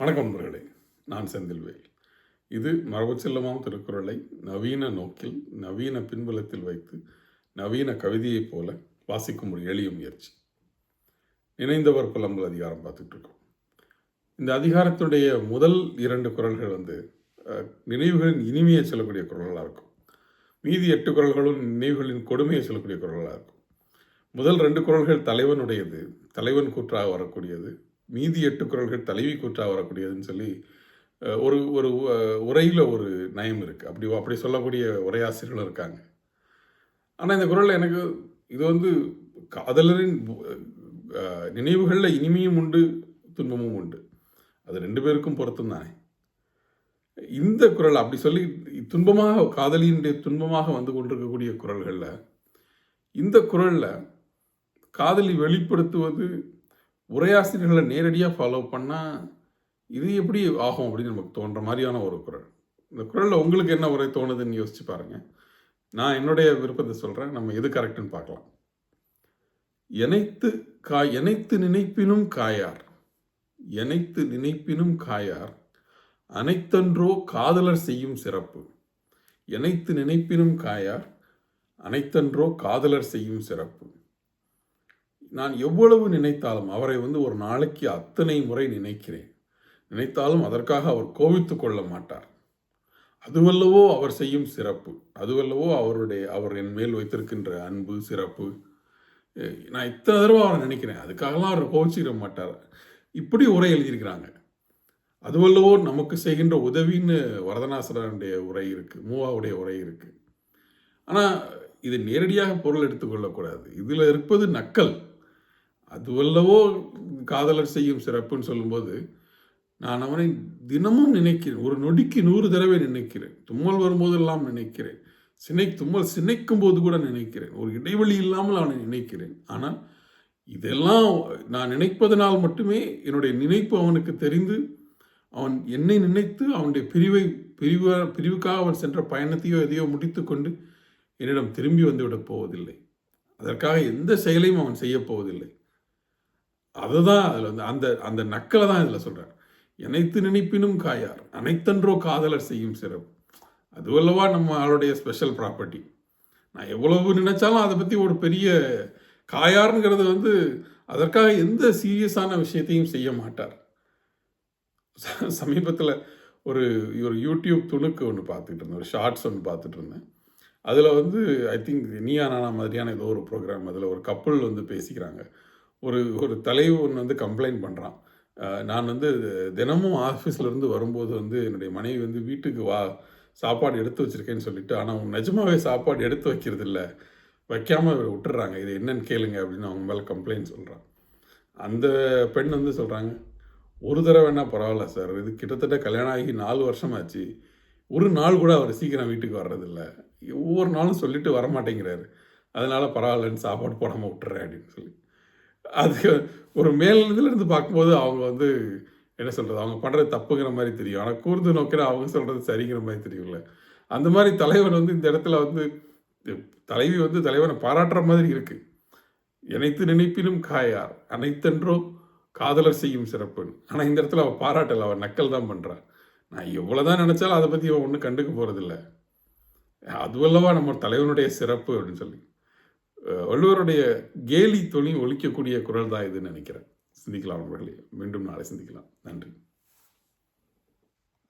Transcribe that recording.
வணக்கம் நண்பர்களே, நான் செந்தில்வேல். இது மரபுச் செல்வமாம் திருக்குறளை நவீன நோக்கில், நவீன பின்புலத்தில் வைத்து, நவீன கவிதையைப் போல வாசிக்கும் ஒரு எளிய முயற்சி. இணைந்தவர் புலம்பல் அதிகாரம் பார்த்துட்டு இருக்கோம். இந்த அதிகாரத்துடைய முதல் 2 குறள்கள் நினைவுகளின் இனிமையை சொல்லக்கூடிய குறள்களாக இருக்கும். மீதி 8 குறள்களும் நினைவுகளின் கொடுமையை சொல்லக்கூடிய குறள்களாக இருக்கும். முதல் 2 குறள்கள் தலைவனுடையது, தலைவன் கூற்றாக வரக்கூடியது. மீதி 8 குறள்கள் தலைவி கூற்றாக வரக்கூடியதுன்னு சொல்லி ஒரு ஒரு உரையில் ஒரு நயம் இருக்குது. அப்படி சொல்லக்கூடிய உரையாசிரியர்களும் இருக்காங்க. ஆனால் இந்த குறளில் எனக்கு இது காதலரின் நினைவுகளில் இனிமையும் உண்டு, துன்பமும் உண்டு. அது 2 பேருக்கும் பொருத்தம் தானே. இந்த குறள் அப்படி சொல்லி துன்பமாக, காதலியினுடைய துன்பமாக வந்து கொண்டிருக்கக்கூடிய குறள்களில் இந்த குறளில் காதலி வெளிப்படுத்துவது உரையாசிரியர்களை நேரடியாக ஃபாலோ பண்ணால் இது எப்படி ஆகும் அப்படின்னு நமக்கு தோன்ற மாதிரியான ஒரு குறள். இந்த குறளில் உங்களுக்கு என்ன உரை தோணுதுன்னு யோசிச்சு பாருங்கள். நான் என்னுடைய விருப்பத்தை சொல்கிறேன், நம்ம எது கரெக்டுன்னு பார்க்கலாம். எனைத்து நினைப்பினும் காயார், எனைத்து நினைப்பினும் காயார், அனைத்தன்றோ காதலர் செய்யும் சிறப்பு. எனைத்து நினைப்பினும் காயார், அனைத்தன்றோ காதலர் செய்யும் சிறப்பு. நான் எவ்வளவு நினைத்தாலும் அவரை ஒரு நாளைக்கு அத்தனை முறை நினைத்தாலும் அதற்காக அவர் கோபித்து கொள்ள மாட்டார். அதுவல்லவோ அவர் செய்யும் சிறப்பு, அதுவல்லவோ அவர் என் மேல் வைத்திருக்கின்ற அன்பு, சிறப்பு. நான் இத்தனை தடவை அவரை நினைக்கிறேன், அதுக்காகலாம் அவர் கோபிச்சிட மாட்டார். இப்படி உரை எழுதியிருக்கிறாங்க. அதுவல்லவோ நமக்கு செய்கின்ற உதவின்னு வரதநாசரனுடைய உரை இருக்குது, மூவாவுடைய உரை இருக்குது. ஆனால் இது நேரடியாக பொருள் எடுத்துக்கொள்ளக்கூடாது. இதில் இருப்பது நக்கல். அதுவல்லவோ காதலர் செய்யும் சிறப்புன்னு சொல்லும்போது நான் அவனை தினமும் நினைக்கிறேன். ஒரு நொடிக்கு 100 தடவை நினைக்கிறேன். தும்மல் வரும்போதெல்லாம் நினைக்கிறேன். தும்மல் சினைக்கும் போது கூட நினைக்கிறேன். ஒரு இடைவெளி இல்லாமல் அவனை நினைக்கிறேன். ஆனால் இதெல்லாம் நான் நினைப்பதனால் மட்டுமே என்னுடைய நினைப்பு அவனுக்கு தெரிந்து அவன் என்னை நினைத்து அவனுடைய பிரிவுக்காக அவன் சென்ற பயணத்தையோ எதையோ முடித்து கொண்டு என்னிடம் திரும்பி வந்துவிடப் போவதில்லை. அதற்காக எந்த செயலையும் அவன் செய்ய போவதில்லை. அதுதான் அதில் அந்த நக்கலை தான் இதில் சொல்கிறார். எனைத்து நினைப்பினும் காயார், அனைத்தன்றோ காதலர் செய்யும் சிறப்பு. அதுவல்லவா நம்ம ஆளுடைய ஸ்பெஷல் ப்ராப்பர்ட்டி. நான் எவ்வளவு நினைச்சாலும் அதை பற்றி ஒரு பெரிய காயாருங்கிறது அதற்காக எந்த சீரியஸான விஷயத்தையும் செய்ய மாட்டார். சமீபத்தில் ஒரு யூடியூப் துணுக்கு ஒன்று பார்த்துட்டு இருந்தேன், ஒரு ஷார்ட்ஸ் ஒன்று பார்த்துட்டு இருந்தேன். அதில் ஐ திங்க் நீயா நானா மாதிரியான ஏதோ ஒரு ப்ரோக்ராம். அதில் ஒரு கப்புள் பேசிக்கிறாங்க. ஒரு தலைவன் கம்ப்ளைண்ட் பண்ணுறான். நான் தினமும் ஆஃபீஸ்லேருந்து வரும்போது என்னுடைய மனைவி வீட்டுக்கு சாப்பாடு எடுத்து வச்சுருக்கேன்னு சொல்லிட்டு, ஆனால் அவங்க நிஜமாகவே சாப்பாடு எடுத்து வைக்கிறது இல்லை, வைக்காமல் விட்டுடுறாங்க, இது என்னன்னு கேளுங்க அப்படின்னு அவங்க மேலே கம்ப்ளைண்ட் சொல்கிறான். அந்த பெண் சொல்கிறாங்க, ஒரு தடவை வேணால் பரவாயில்ல சார், இது கிட்டத்தட்ட கல்யாணம் ஆகி 4 வருஷம் ஆச்சு, ஒரு நாள் கூட அவர் சீக்கிரம் வீட்டுக்கு வர்றதில்லை, ஒவ்வொரு நாளும் சொல்லிட்டு வரமாட்டேங்கிறாரு, அதனால் பரவாயில்லன்னு சாப்பாடு போடாமல் விட்டுறேன் அப்படின்னு சொல்லி. அது ஒரு மேலிருந்து பார்க்கும்போது அவங்க என்ன சொல்கிறது, அவங்க பண்ணுறது தப்புங்கிற மாதிரி தெரியும். ஆனால் கூர்ந்து நோக்கினா அவங்க சொல்கிறது சரிங்கிற மாதிரி தெரியும்ல. அந்த மாதிரி தலைவன் இந்த இடத்துல தலைவி தலைவனை பாராட்டுற மாதிரி இருக்குது. எனைத்து நினைப்பினும் காயார், அனைத்தன்றோ காதலர் செய்யும் சிறப்புன்னு. ஆனால் இந்த இடத்துல அவள் பாராட்டலை, அவள் நக்கல் தான் பண்ணுறான். நான் எவ்வளோதான் நினச்சாலும் அதை பற்றி அவன் ஒன்றும் கண்டுக்க போகிறதில்ல. அதுவல்லவா நம்ம தலைவனுடைய சிறப்பு அப்படின்னு சொல்லி வள்ளுவருடைய கேலி தொழில் ஒழிக்கக்கூடிய குரல் தான் இதுன்னு நினைக்கிறேன். சிந்திக்கலாம் நண்பர்களே, மீண்டும் நாளை சிந்திக்கலாம். நன்றி.